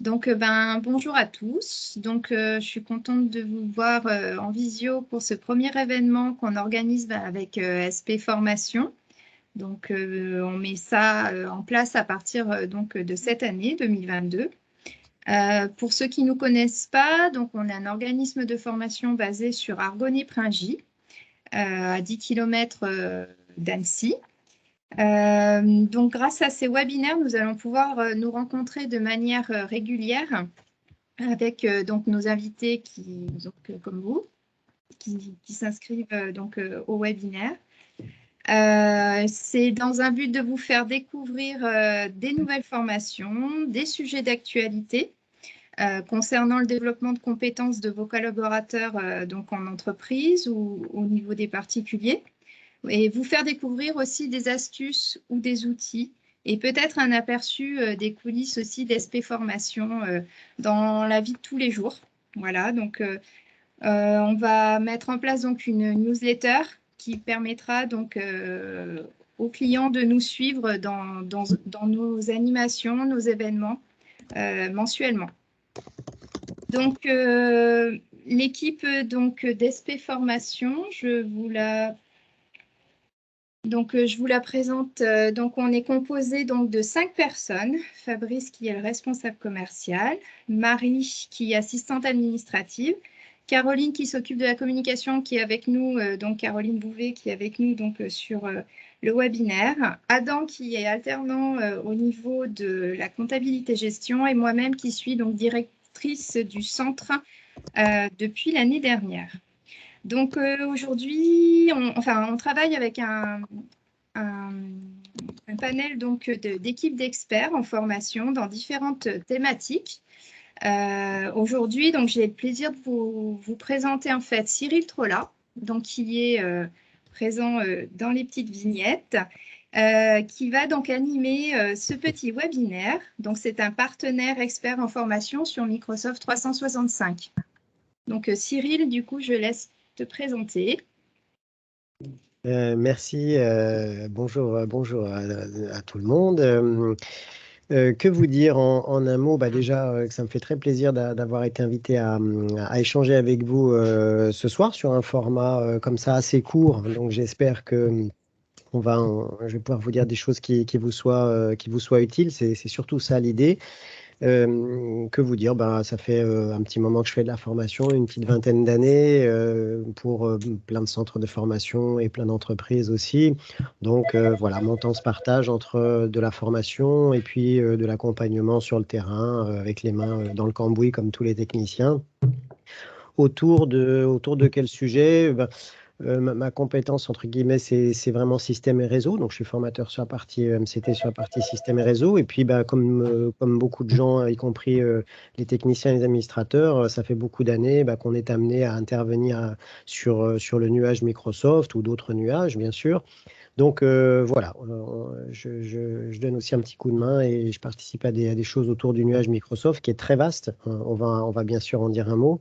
Donc, bonjour à tous. Donc, je suis contente de vous voir en visio pour ce premier événement qu'on organise avec SP Formation. Donc, on met ça en place à partir de cette année 2022. Pour ceux qui ne nous connaissent pas, donc on est un organisme de formation basé sur Argonay-Pringy, à 10 km d'Annecy. Donc, grâce à ces webinaires, nous allons pouvoir nous rencontrer de manière régulière avec donc nos invités comme vous, qui s'inscrivent au webinaire. C'est dans un but de vous faire découvrir des nouvelles formations, des sujets d'actualité concernant le développement de compétences de vos collaborateurs donc en entreprise ou au niveau des particuliers, et vous faire découvrir aussi des astuces ou des outils et peut-être un aperçu des coulisses aussi d'SP Formation dans la vie de tous les jours. Voilà, donc on va mettre en place donc une newsletter qui permettra donc aux clients de nous suivre dans nos animations, nos événements mensuellement. Donc l'équipe d'SP Formation, je vous la présente. Donc, on est composé de 5 personnes. Fabrice, qui est le responsable commercial. Marie, qui est assistante administrative. Caroline, qui s'occupe de la communication, qui est avec nous. Donc, Caroline Bouvet, qui est avec nous sur le webinaire. Adam, qui est alternant au niveau de la comptabilité-gestion. Et moi-même, qui suis donc directrice du centre depuis l'année dernière. Donc aujourd'hui, on travaille avec un panel d'équipes d'experts en formation dans différentes thématiques. Aujourd'hui, donc j'ai le plaisir de vous présenter en fait Cyril Trolla, donc qui est présent dans les petites vignettes, qui va donc animer ce petit webinaire. Donc c'est un partenaire expert en formation sur Microsoft 365. Donc Cyril, du coup, je laisse te présenter. Merci, bonjour à tout le monde. Que vous dire en un mot? Déjà, que ça me fait très plaisir d'avoir été invité à échanger avec vous ce soir sur un format comme ça assez court. Donc j'espère que je vais pouvoir vous dire des choses qui vous soient utiles. C'est surtout ça l'idée. Que vous dire? Ça fait un petit moment que je fais de la formation, une petite vingtaine d'années, pour plein de centres de formation et plein d'entreprises aussi. Donc voilà, mon temps se partage entre de la formation et puis de l'accompagnement sur le terrain, avec les mains dans le cambouis comme tous les techniciens. Autour de quel sujet? Ma compétence, entre guillemets, c'est vraiment système et réseau. Donc, je suis formateur sur la partie MCT, sur la partie système et réseau. Et puis, comme beaucoup de gens, y compris les techniciens et les administrateurs, ça fait beaucoup d'années qu'on est amené à intervenir sur le nuage Microsoft ou d'autres nuages, bien sûr. Donc, voilà, je donne aussi un petit coup de main et je participe à des choses autour du nuage Microsoft qui est très vaste. On va bien sûr en dire un mot,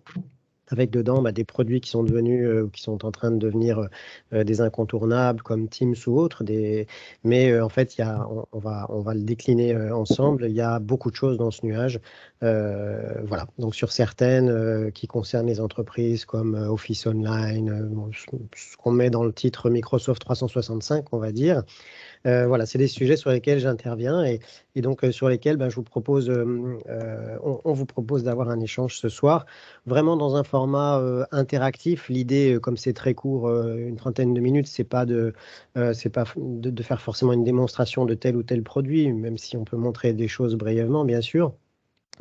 avec dedans des produits qui sont devenus, qui sont en train de devenir des incontournables comme Teams ou autres. Mais en fait, on va le décliner ensemble. Il y a beaucoup de choses dans ce nuage. Voilà. Donc sur certaines qui concernent les entreprises comme Office Online, ce qu'on met dans le titre Microsoft 365, on va dire. Voilà, c'est des sujets sur lesquels j'interviens et donc sur lesquels je vous propose, on vous propose d'avoir un échange ce soir, vraiment dans un format interactif. L'idée, comme c'est très court, une trentaine de minutes, c'est pas de faire forcément une démonstration de tel ou tel produit, même si on peut montrer des choses brièvement, bien sûr.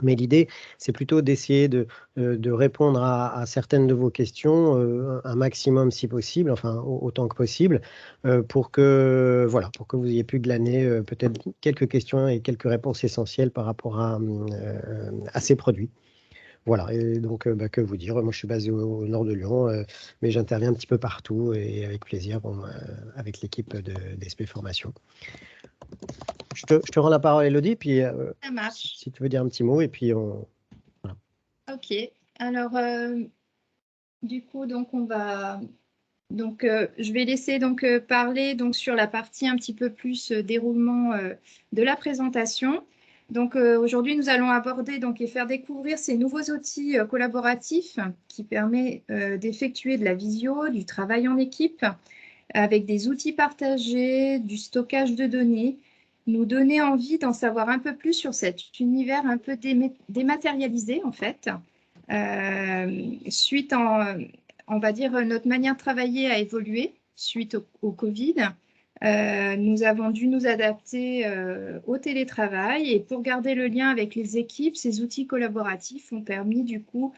Mais l'idée, c'est plutôt d'essayer de répondre à certaines de vos questions, un maximum si possible, enfin autant que possible, pour que vous ayez pu glaner peut-être quelques questions et quelques réponses essentielles par rapport à ces produits. Voilà, et donc que vous dire, moi je suis basé au nord de Lyon, mais j'interviens un petit peu partout et avec plaisir avec l'équipe d'SP Formation. Je te rends la parole, Elodie, puis Ça marche. si tu veux dire un petit mot, et puis on... Voilà. Ok. Alors, du coup, donc on va... Donc, je vais laisser parler sur la partie un petit peu plus déroulement de la présentation. Donc aujourd'hui, nous allons aborder et faire découvrir ces nouveaux outils collaboratifs qui permettent d'effectuer de la visio, du travail en équipe, avec des outils partagés, du stockage de données, nous donner envie d'en savoir un peu plus sur cet univers un peu dématérialisé en fait. Suite on va dire, notre manière de travailler a évolué suite au Covid. Nous avons dû nous adapter au télétravail et pour garder le lien avec les équipes, ces outils collaboratifs ont permis du coup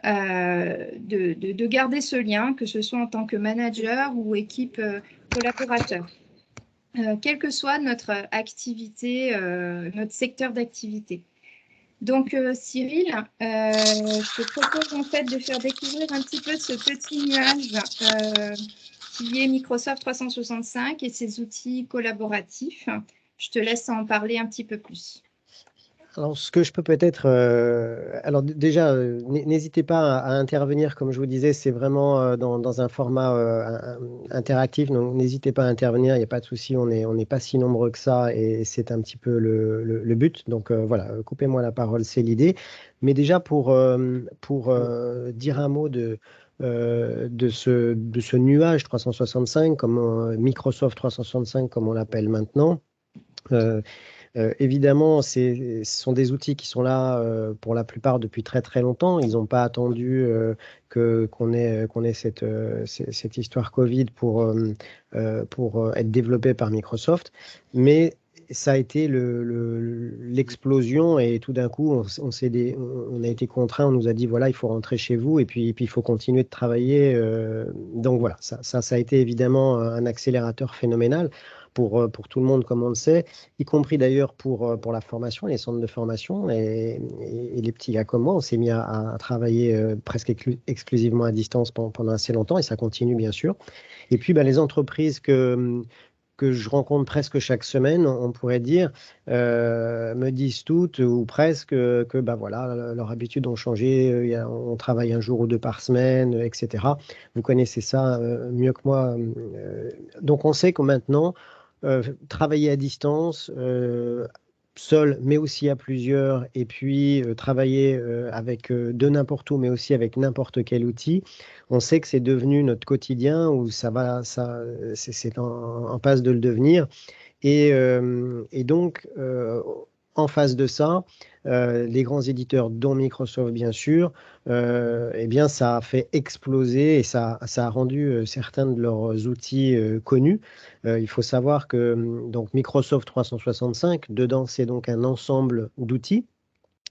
de garder ce lien, que ce soit en tant que manager ou équipe collaborateur. Quelle que soit notre activité, notre secteur d'activité. Donc Cyril, je te propose en fait de faire découvrir un petit peu ce petit nuage qui est Microsoft 365 et ses outils collaboratifs. Je te laisse en parler un petit peu plus. Alors, ce que je peux peut-être... alors déjà, n'hésitez pas à intervenir, comme je vous disais, c'est vraiment dans un format interactif, donc n'hésitez pas à intervenir, il n'y a pas de souci, on n'est pas si nombreux que ça et c'est un petit peu le but. Donc voilà, coupez-moi la parole, c'est l'idée. Mais déjà, pour dire un mot de ce nuage 365, comme Microsoft 365, comme on l'appelle maintenant. Évidemment, ce sont des outils qui sont là pour la plupart depuis très très longtemps. Ils n'ont pas attendu qu'on ait cette histoire Covid pour être développé par Microsoft. Mais ça a été l'explosion et tout d'un coup, on a été contraint, on nous a dit voilà, il faut rentrer chez vous et puis il faut continuer de travailler. Donc voilà, ça a été évidemment un accélérateur phénoménal pour tout le monde, comme on le sait, y compris d'ailleurs pour la formation, les centres de formation. Et les petits gars comme moi, on s'est mis à travailler presque exclusivement à distance pendant assez longtemps et ça continue bien sûr. Et puis les entreprises que je rencontre presque chaque semaine, on pourrait dire, me disent toutes ou presque que voilà, leurs habitudes ont changé, on travaille un jour ou deux par semaine, etc. Vous connaissez ça mieux que moi. Donc on sait que maintenant, travailler à distance, seul, mais aussi à plusieurs, et puis travailler avec de n'importe où, mais aussi avec n'importe quel outil. On sait que c'est devenu notre quotidien, ou c'est en passe de le devenir. Et donc, en face de ça, les grands éditeurs, dont Microsoft bien sûr, eh bien, ça a fait exploser et ça a rendu certains de leurs outils connus. Il faut savoir que donc Microsoft 365, dedans, c'est donc un ensemble d'outils.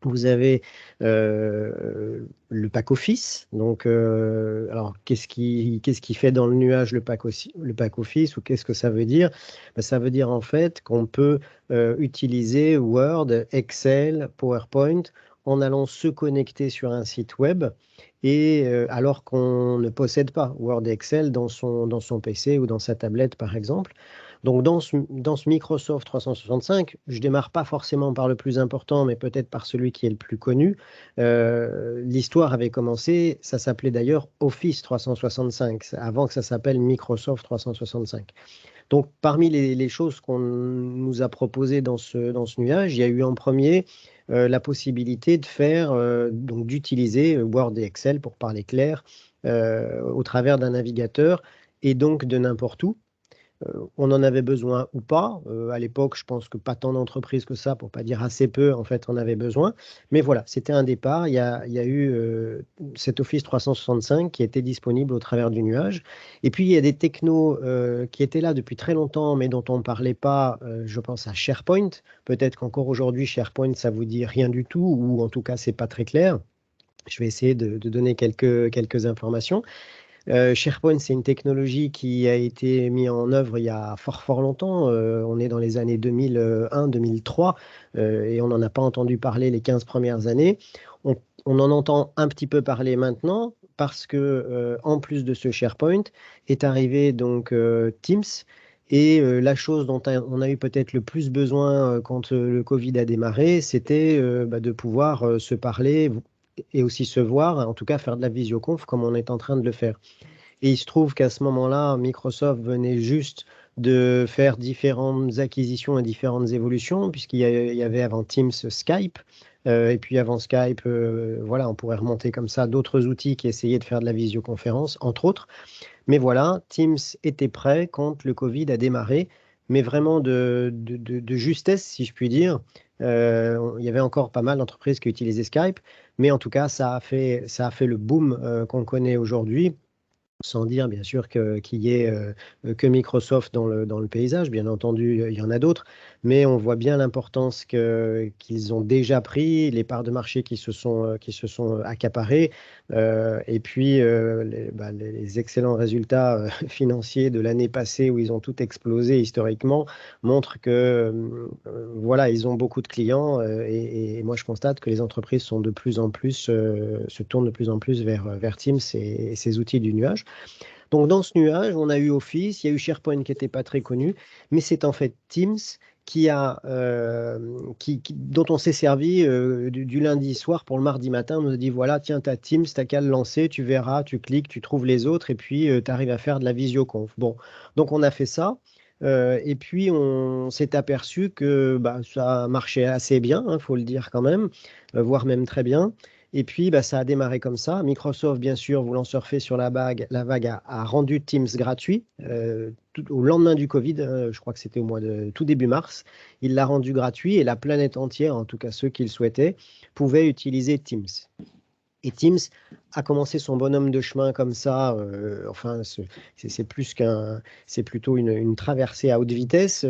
Vous avez le pack Office. Donc, alors, qu'est-ce qui fait dans le nuage le pack Office ou qu'est-ce que ça veut dire? Ça veut dire en fait qu'on peut utiliser Word, Excel, PowerPoint en allant se connecter sur un site web et alors qu'on ne possède pas Word et Excel dans son PC ou dans sa tablette, par exemple. Donc, dans ce Microsoft 365, je ne démarre pas forcément par le plus important, mais peut-être par celui qui est le plus connu. L'histoire avait commencé, ça s'appelait d'ailleurs Office 365, avant que ça s'appelle Microsoft 365. Donc, parmi les choses qu'on nous a proposées dans ce nuage, il y a eu en premier la possibilité de faire, donc d'utiliser Word et Excel, pour parler clair, au travers d'un navigateur et donc de n'importe où. On en avait besoin ou pas. À l'époque, je pense que pas tant d'entreprises que ça, pour pas dire assez peu, en fait, en avaient besoin. Mais voilà, c'était un départ. Il y a eu cet Office 365 qui était disponible au travers du nuage. Et puis, il y a des technos qui étaient là depuis très longtemps, mais dont on ne parlait pas. Je pense à SharePoint. Peut-être qu'encore aujourd'hui, SharePoint, ça vous dit rien du tout, ou en tout cas, c'est pas très clair. Je vais essayer de donner quelques informations. SharePoint, c'est une technologie qui a été mise en œuvre il y a fort, fort longtemps. On est dans les années 2001-2003 et on n'en a pas entendu parler les 15 premières années. On en entend un petit peu parler maintenant parce que, en plus de ce SharePoint, est arrivé donc Teams. Et la chose dont on a eu peut-être le plus besoin quand le Covid a démarré, c'était de pouvoir se parler et aussi se voir, en tout cas faire de la visioconf comme on est en train de le faire. Et il se trouve qu'à ce moment-là, Microsoft venait juste de faire différentes acquisitions et différentes évolutions, puisqu'il y avait avant Teams Skype. Et puis avant Skype, voilà, on pourrait remonter comme ça d'autres outils qui essayaient de faire de la visioconférence, entre autres. Mais voilà, Teams était prêt quand le Covid a démarré, mais vraiment de justesse, si je puis dire. Il y avait encore pas mal d'entreprises qui utilisaient Skype, mais en tout cas, ça a fait le boom qu'on connaît aujourd'hui. Sans dire bien sûr qu'il y ait que Microsoft dans le paysage, bien entendu, il y en a d'autres, mais on voit bien l'importance qu'ils ont déjà pris, les parts de marché qui se sont accaparées, et puis les excellents résultats financiers de l'année passée où ils ont tout explosé historiquement montrent que voilà, ils ont beaucoup de clients, et moi je constate que les entreprises sont de plus en plus, se tournent de plus en plus vers Teams et ces outils du nuage. Donc, dans ce nuage, on a eu Office, il y a eu SharePoint qui n'était pas très connu, mais c'est en fait Teams dont on s'est servi du lundi soir pour le mardi matin. On nous a dit, voilà, tiens, tu as Teams, tu n'as qu'à le lancer, tu verras, tu cliques, tu trouves les autres, et puis tu arrives à faire de la visioconf. Bon, donc on a fait ça. Et puis on s'est aperçu que ça marchait assez bien, il faut le dire quand même, voire même très bien. Et puis, ça a démarré comme ça. Microsoft, bien sûr, voulant surfer sur la vague a rendu Teams gratuit au lendemain du Covid. Je crois que c'était au mois de tout début mars. Il l'a rendu gratuit et la planète entière, en tout cas ceux qui le souhaitaient, pouvaient utiliser Teams. Et Teams a commencé son bonhomme de chemin comme ça. Enfin, c'est plutôt une traversée à haute vitesse.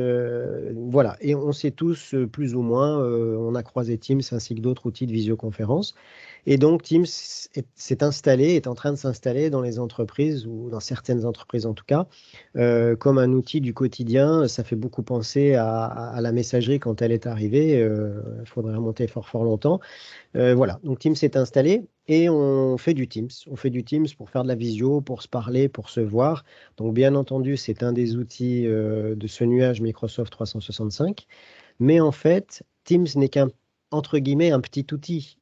Voilà. Et on sait tous, plus ou moins, on a croisé Teams ainsi que d'autres outils de visioconférence. Et donc, Teams est en train de s'installer dans les entreprises, ou dans certaines entreprises en tout cas, comme un outil du quotidien. Ça fait beaucoup penser à la messagerie quand elle est arrivée. Il faudrait remonter fort, fort longtemps. Voilà, donc Teams s'est installé et on fait du Teams. On fait du Teams pour faire de la visio, pour se parler, pour se voir. Donc, bien entendu, c'est un des outils de ce nuage Microsoft 365. Mais en fait, Teams n'est qu'un, entre guillemets, un petit outil.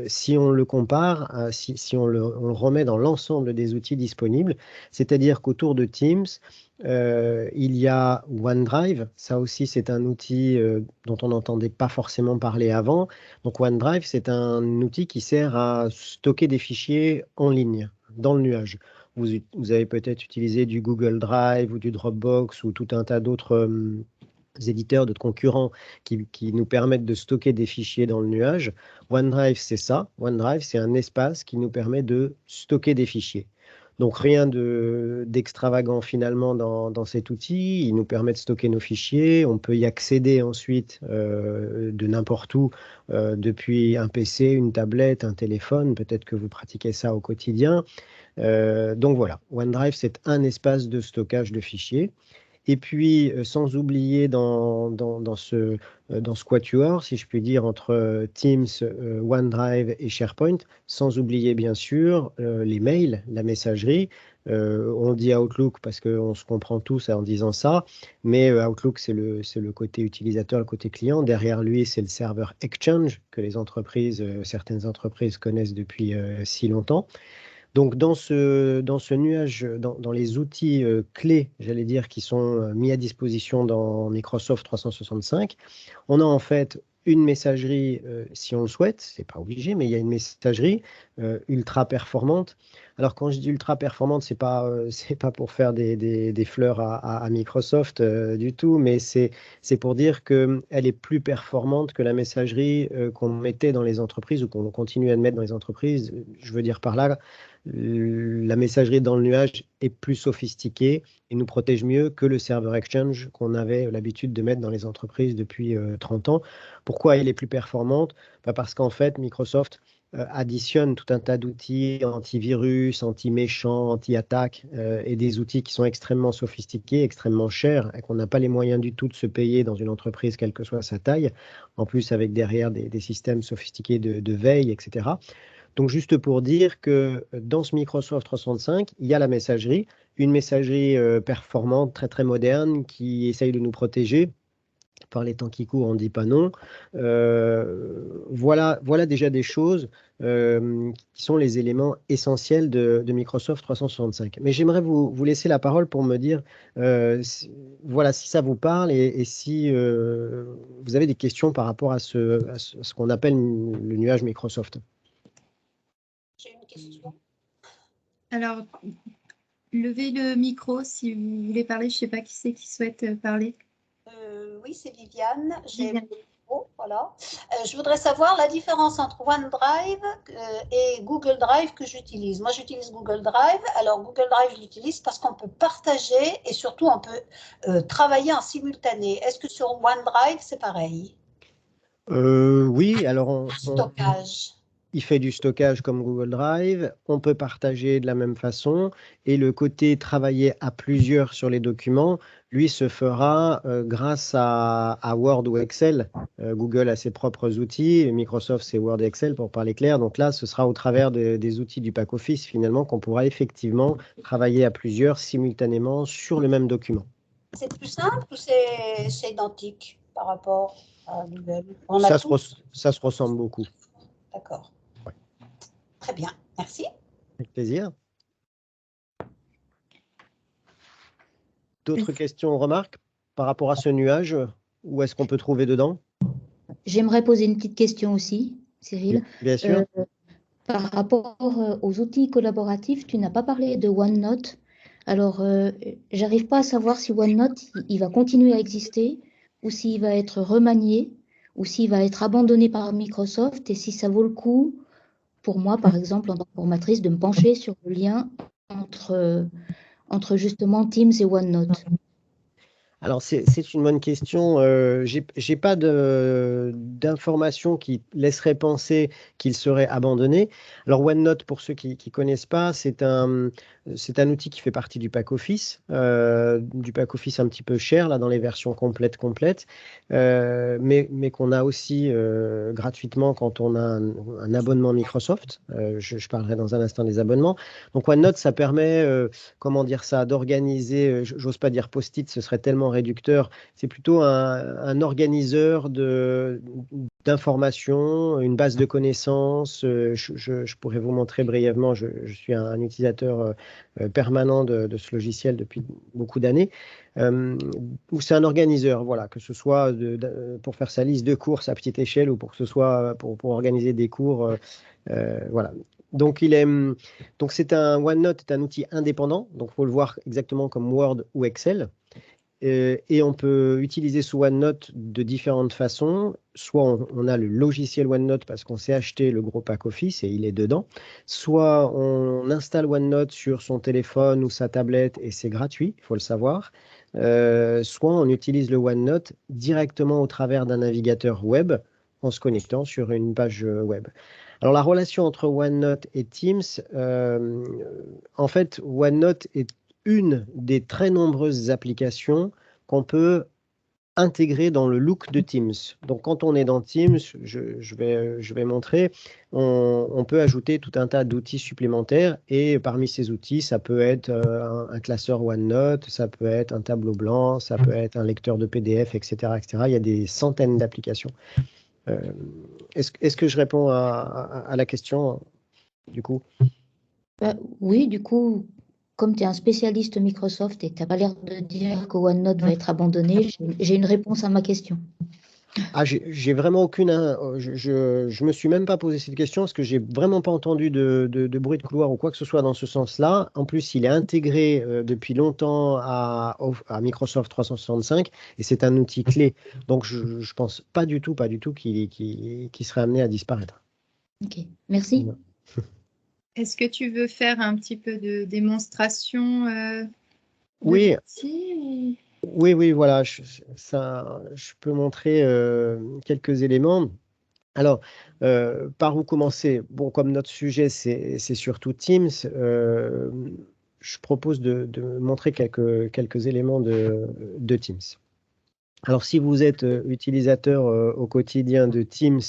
Si on le compare, si on le remet dans l'ensemble des outils disponibles, c'est-à-dire qu'autour de Teams, il y a OneDrive. Ça aussi, c'est un outil dont on n'entendait pas forcément parler avant. Donc OneDrive, c'est un outil qui sert à stocker des fichiers en ligne, dans le nuage. Vous avez peut-être utilisé du Google Drive ou du Dropbox ou tout un tas d'autres éditeurs, d'autres concurrents qui nous permettent de stocker des fichiers dans le nuage. OneDrive, c'est ça. OneDrive, c'est un espace qui nous permet de stocker des fichiers. Donc rien d'extravagant finalement dans cet outil. Il nous permet de stocker nos fichiers. On peut y accéder ensuite de n'importe où, depuis un PC, une tablette, un téléphone. Peut-être que vous pratiquez ça au quotidien. Donc voilà, OneDrive, c'est un espace de stockage de fichiers. Et puis, sans oublier dans ce quatuor, si je puis dire, entre Teams, OneDrive et SharePoint, sans oublier bien sûr les mails, la messagerie. On dit Outlook parce qu'on se comprend tous en disant ça, mais Outlook, c'est le côté utilisateur, le côté client. Derrière lui, c'est le serveur Exchange que certaines entreprises connaissent depuis si longtemps. Donc, dans ce nuage, dans les outils clés, j'allais dire, qui sont mis à disposition dans Microsoft 365, on a en fait une messagerie, si on le souhaite, c'est pas obligé, mais il y a une messagerie ultra performante. Alors, quand je dis ultra performante, c'est pas pour faire des fleurs à Microsoft du tout, mais c'est pour dire qu'elle est plus performante que la messagerie qu'on mettait dans les entreprises ou qu'on continue à mettre dans les entreprises. Je veux dire par là, la messagerie dans le nuage est plus sophistiquée et nous protège mieux que le serveur Exchange qu'on avait l'habitude de mettre dans les entreprises depuis 30 ans. Pourquoi elle est plus performante? Parce qu'en fait, Microsoft additionne tout un tas d'outils antivirus, anti-méchants, anti-attaques, et des outils qui sont extrêmement sophistiqués, extrêmement chers, et qu'on n'a pas les moyens du tout de se payer dans une entreprise, quelle que soit sa taille, en plus avec derrière des systèmes sophistiqués de veille, etc. Donc, juste pour dire que dans ce Microsoft 365, il y a la messagerie, une messagerie performante, très très moderne, qui essaye de nous protéger par les temps qui courent, on ne dit pas non. Voilà déjà des choses qui sont les éléments essentiels de Microsoft 365. Mais j'aimerais vous laisser la parole pour me dire voilà, si ça vous parle et si vous avez des questions par rapport à ce qu'on appelle le nuage Microsoft. J'ai une question. Alors, levez le micro si vous voulez parler. Je ne sais pas qui c'est qui souhaite parler. Oui, c'est Viviane. Voilà. Je voudrais savoir la différence entre OneDrive et Google Drive que j'utilise. Moi, j'utilise Google Drive. Alors, Google Drive, je l'utilise parce qu'on peut partager et surtout, on peut travailler en simultané. Est-ce que sur OneDrive, c'est pareil? Oui, alors Stockage. il fait du stockage comme Google Drive, on peut partager de la même façon, et le côté travailler à plusieurs sur les documents, lui, se fera grâce à Word ou Excel. Google a ses propres outils, Microsoft, c'est Word et Excel pour parler clair. Donc là, ce sera au travers des outils du pack Office, finalement, qu'on pourra effectivement travailler à plusieurs simultanément sur le même document. C'est plus simple ou c'est identique par rapport à Google? Ça se ressemble beaucoup. D'accord. Ouais. Très bien, merci. Avec plaisir. D'autres questions ou remarques par rapport à ce nuage? Où est-ce qu'on peut trouver dedans? J'aimerais poser une petite question aussi, Cyril. Bien sûr. Par rapport aux outils collaboratifs, tu n'as pas parlé de OneNote. Alors, j'arrive pas à savoir si OneNote, il va continuer à exister ou s'il va être remanié ou s'il va être abandonné par Microsoft et si ça vaut le coup, pour moi, par exemple, en tant que formatrice, de me pencher sur le lien entre justement Teams et OneNote. Alors, c'est une bonne question. J'ai pas d'informations qui laisseraient penser qu'il serait abandonné. Alors, OneNote, pour ceux qui ne connaissent pas, c'est un outil qui fait partie du pack Office un petit peu cher, là, dans les versions complètes, mais qu'on a aussi gratuitement quand on a un abonnement Microsoft. Je parlerai dans un instant des abonnements. Donc, OneNote, ça permet, comment dire ça, d'organiser, j'ose pas dire post-it, ce serait tellement réducteur. C'est plutôt un organiseur d'informations, une base de connaissances. Je pourrais vous montrer brièvement, je suis un utilisateur permanent de ce logiciel depuis beaucoup d'années. Où c'est un organiseur, voilà, que ce soit pour faire sa liste de courses à petite échelle ou pour que ce soit pour organiser des cours. Voilà. Donc, OneNote est un outil indépendant, donc il faut le voir exactement comme Word ou Excel. Et on peut utiliser ce OneNote de différentes façons. Soit on a le logiciel OneNote parce qu'on s'est acheté le gros pack Office et il est dedans. Soit on installe OneNote sur son téléphone ou sa tablette et c'est gratuit, il faut le savoir. Soit on utilise le OneNote directement au travers d'un navigateur web en se connectant sur une page web. Alors la relation entre OneNote et Teams, en fait, OneNote est une des très nombreuses applications qu'on peut intégrer dans le look de Teams. Donc, quand on est dans Teams, je vais montrer, on peut ajouter tout un tas d'outils supplémentaires et parmi ces outils, ça peut être un classeur OneNote, ça peut être un tableau blanc, ça peut être un lecteur de PDF, etc., etc. Il y a des centaines d'applications. Est-ce que je réponds à la question, du coup? Oui, du coup, comme tu es un spécialiste Microsoft et tu n'as pas l'air de dire que OneNote va être abandonné, j'ai une réponse à ma question. Ah, j'ai vraiment aucune. Je me suis même pas posé cette question parce que j'ai vraiment pas entendu de bruit de couloir ou quoi que ce soit dans ce sens-là. En plus, il est intégré depuis longtemps à Microsoft 365 et c'est un outil clé. Donc, je pense pas du tout qu'il serait amené à disparaître. Ok, merci. Est-ce que tu veux faire un petit peu de démonstration Oui. l'outil? Oui, voilà, je peux montrer quelques éléments. Alors, par où commencer? Bon, comme notre sujet, c'est surtout Teams, je propose de montrer quelques éléments de Teams. Alors, si vous êtes utilisateur au quotidien de Teams,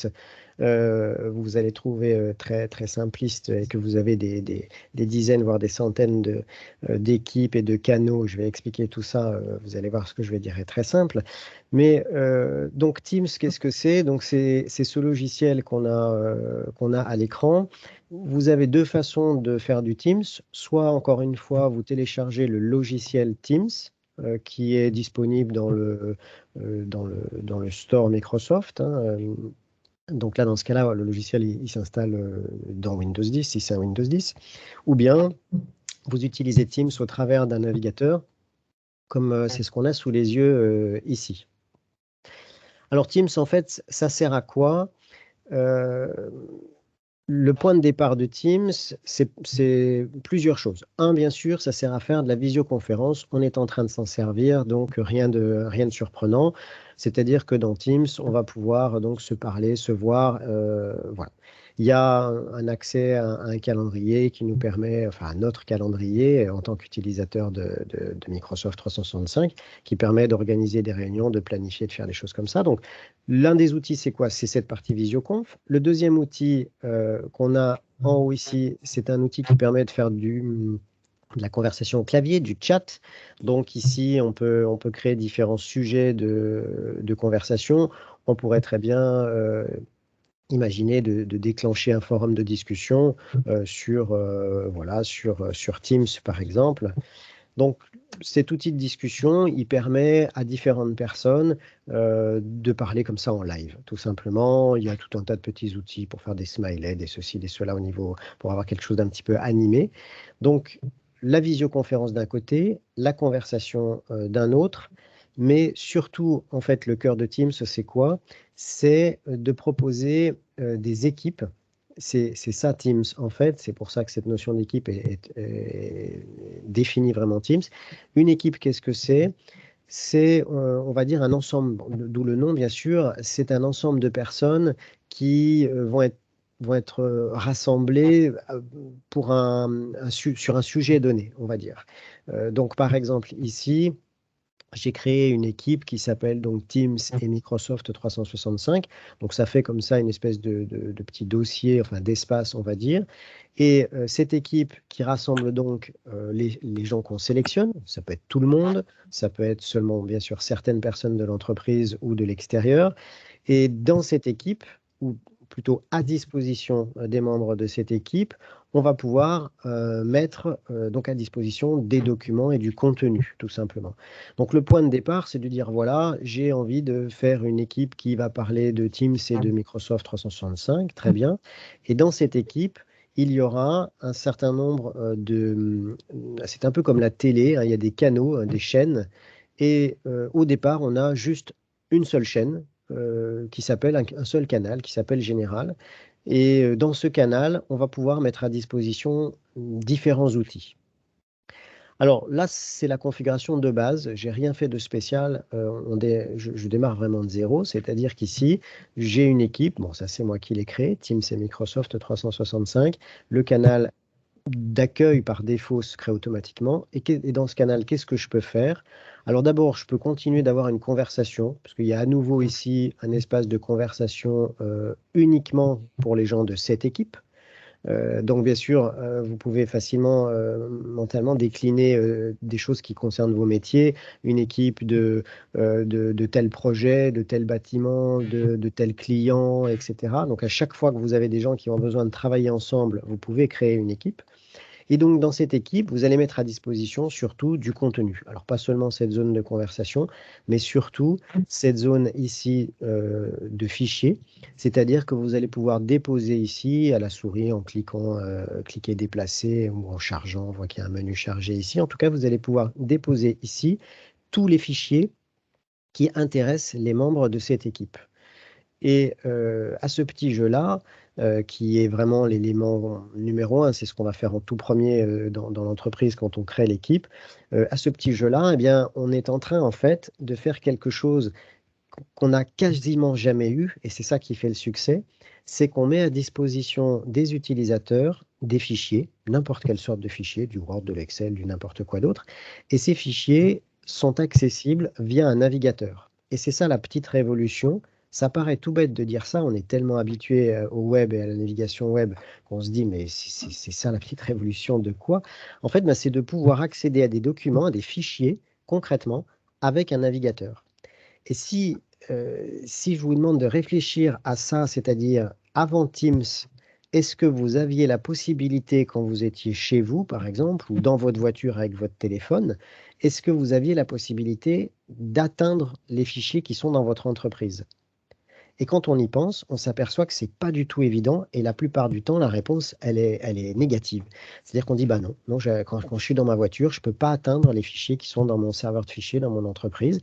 vous allez trouver très, très simpliste et que vous avez des dizaines, voire des centaines d'équipes et de canaux. Je vais expliquer tout ça, vous allez voir ce que je vais dire est très simple. Mais donc Teams, qu'est-ce que c'est? Donc c'est ce logiciel qu'on a à l'écran. Vous avez deux façons de faire du Teams. Soit, encore une fois, vous téléchargez le logiciel Teams qui est disponible dans le store Microsoft. Donc là, dans ce cas-là, le logiciel il s'installe dans Windows 10, si c'est un Windows 10. Ou bien, vous utilisez Teams au travers d'un navigateur, comme c'est ce qu'on a sous les yeux ici. Alors Teams, en fait, ça sert à quoi? Le point de départ de Teams, c'est plusieurs choses. Un, bien sûr, ça sert à faire de la visioconférence. On est en train de s'en servir, donc rien de surprenant. C'est-à-dire que dans Teams, on va pouvoir donc se parler, se voir. Voilà. Il y a un accès à un calendrier qui nous permet, enfin un autre calendrier en tant qu'utilisateur de Microsoft 365, qui permet d'organiser des réunions, de planifier, de faire des choses comme ça. Donc, l'un des outils, c'est quoi? C'est cette partie visioconf. Le deuxième outil qu'on a en haut ici, c'est un outil qui permet de faire de la conversation au clavier, du chat. Donc ici, on peut créer différents sujets de conversation. On pourrait très bien imaginer de déclencher un forum de discussion sur Teams, par exemple. Donc, cet outil de discussion, il permet à différentes personnes de parler comme ça en live, tout simplement. Il y a tout un tas de petits outils pour faire des smileys, des ceci, des cela au niveau, pour avoir quelque chose d'un petit peu animé. Donc, la visioconférence d'un côté, la conversation d'un autre, mais surtout, en fait, le cœur de Teams, c'est quoi? C'est de proposer des équipes. C'est ça Teams, en fait. C'est pour ça que cette notion d'équipe est définie vraiment Teams. Une équipe, qu'est-ce que c'est? C'est, on va dire, un ensemble, d'où le nom, bien sûr. C'est un ensemble de personnes qui vont être rassemblées sur un sujet donné, on va dire. Donc, par exemple, ici, j'ai créé une équipe qui s'appelle donc Teams et Microsoft 365. Donc, ça fait comme ça une espèce de petit dossier, enfin d'espace, on va dire. Et cette équipe qui rassemble donc les gens qu'on sélectionne, ça peut être tout le monde, ça peut être seulement, bien sûr, certaines personnes de l'entreprise ou de l'extérieur. Et dans cette équipe, ou plutôt à disposition des membres de cette équipe, on va pouvoir mettre donc à disposition des documents et du contenu, tout simplement. Donc le point de départ, c'est de dire, voilà, j'ai envie de faire une équipe qui va parler de Teams et de Microsoft 365, très bien. Et dans cette équipe, il y aura un certain nombre c'est un peu comme la télé, il y a des canaux, des chaînes. Et au départ, on a juste une seule chaîne qui s'appelle un seul canal, qui s'appelle Général. Et dans ce canal, on va pouvoir mettre à disposition différents outils. Alors là, c'est la configuration de base. J'ai rien fait de spécial. Je démarre vraiment de zéro. C'est-à-dire qu'ici, j'ai une équipe. Bon, ça, c'est moi qui l'ai créé. Teams et Microsoft 365. Le canal d'accueil par défaut se crée automatiquement. Et dans ce canal, qu'est-ce que je peux faire? Alors d'abord, je peux continuer d'avoir une conversation, parce qu'il y a à nouveau ici un espace de conversation uniquement pour les gens de cette équipe. Donc bien sûr, vous pouvez facilement mentalement décliner des choses qui concernent vos métiers, une équipe de tel projet, de tel bâtiment, de tel client, etc. Donc à chaque fois que vous avez des gens qui ont besoin de travailler ensemble, vous pouvez créer une équipe. Et donc, dans cette équipe, vous allez mettre à disposition surtout du contenu. Alors, pas seulement cette zone de conversation, mais surtout cette zone ici de fichiers. C'est-à-dire que vous allez pouvoir déposer ici à la souris en cliquant, cliquer déplacer ou en chargeant. On voit qu'il y a un menu chargé ici. En tout cas, vous allez pouvoir déposer ici tous les fichiers qui intéressent les membres de cette équipe. Et à ce petit jeu-là, qui est vraiment l'élément numéro 1, c'est ce qu'on va faire en tout premier dans l'entreprise quand on crée l'équipe. À ce petit jeu-là, eh bien, on est en train en fait de faire quelque chose qu'on n'a quasiment jamais eu, et c'est ça qui fait le succès, c'est qu'on met à disposition des utilisateurs des fichiers, n'importe quelle sorte de fichier, du Word, de l'Excel, du n'importe quoi d'autre, et ces fichiers sont accessibles via un navigateur. Et c'est ça la petite révolution Ça paraît tout bête de dire ça, on est tellement habitué au web et à la navigation web qu'on se dit, mais c'est ça la petite révolution de quoi? En fait, bah, c'est de pouvoir accéder à des documents, à des fichiers, concrètement, avec un navigateur. Et si je vous demande de réfléchir à ça, c'est-à-dire avant Teams, est-ce que vous aviez la possibilité, quand vous étiez chez vous, par exemple, ou dans votre voiture avec votre téléphone, est-ce que vous aviez la possibilité d'atteindre les fichiers qui sont dans votre entreprise? Et quand on y pense, on s'aperçoit que c'est pas du tout évident et la plupart du temps, la réponse, elle est négative. C'est-à-dire qu'on dit, bah non, non, quand je suis dans ma voiture, je peux pas atteindre les fichiers qui sont dans mon serveur de fichiers, dans mon entreprise.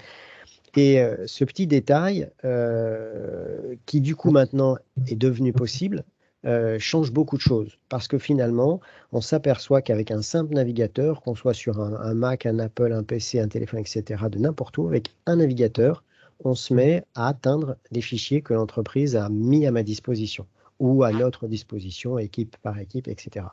Et ce petit détail, qui du coup maintenant est devenu possible, change beaucoup de choses. Parce que finalement, on s'aperçoit qu'avec un simple navigateur, qu'on soit sur un Mac, un Apple, un PC, un téléphone, etc., de n'importe où, avec un navigateur, on se met à atteindre les fichiers que l'entreprise a mis à ma disposition ou à notre disposition, équipe par équipe, etc.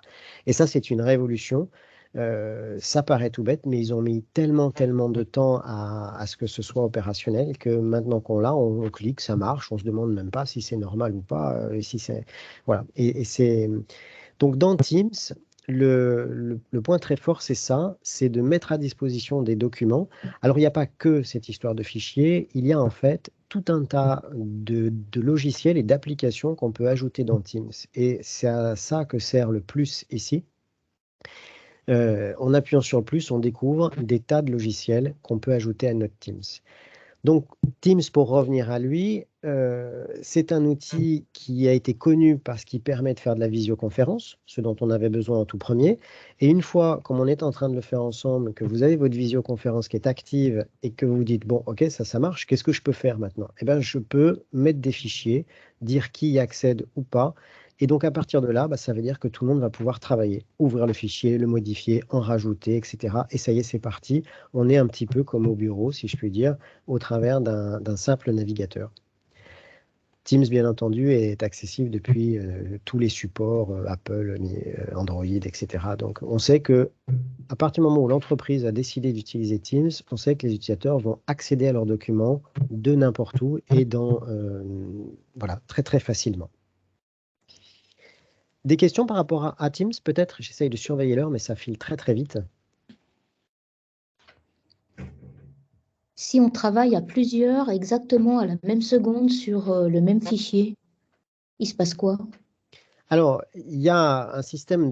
Et ça, c'est une révolution. Ça paraît tout bête, mais ils ont mis tellement de temps à ce que ce soit opérationnel que maintenant qu'on l'a, on clique, ça marche, on se demande même pas si c'est normal ou pas, si c'est voilà. Et c'est donc dans Teams, le point très fort, c'est ça, c'est de mettre à disposition des documents. Alors il n'y a pas que cette histoire de fichiers, il y a en fait tout un tas de logiciels et d'applications qu'on peut ajouter dans Teams. Et c'est à ça que sert le plus ici. En appuyant sur le plus, on découvre des tas de logiciels qu'on peut ajouter à notre Teams. Donc, Teams, pour revenir à lui, c'est un outil qui a été connu parce qu'il permet de faire de la visioconférence, ce dont on avait besoin en tout premier. Et une fois, comme on est en train de le faire ensemble, que vous avez votre visioconférence qui est active et que vous dites, bon, OK, ça marche, qu'est-ce que je peux faire maintenant? Eh bien, je peux mettre des fichiers, dire qui y accède ou pas. Et donc, à partir de là, bah, ça veut dire que tout le monde va pouvoir travailler, ouvrir le fichier, le modifier, en rajouter, etc. Et ça y est, c'est parti. On est un petit peu comme au bureau, si je puis dire, au travers d'un simple navigateur. Teams, bien entendu, est accessible depuis tous les supports Apple, Android, etc. Donc, on sait que à partir du moment où l'entreprise a décidé d'utiliser Teams, on sait que les utilisateurs vont accéder à leurs documents de n'importe où et voilà, très facilement. Des questions par rapport à Teams, peut-être? J'essaye de surveiller l'heure, mais ça file très vite. Si on travaille à plusieurs exactement à la même seconde sur le même fichier, il se passe quoi? Alors, il y a un système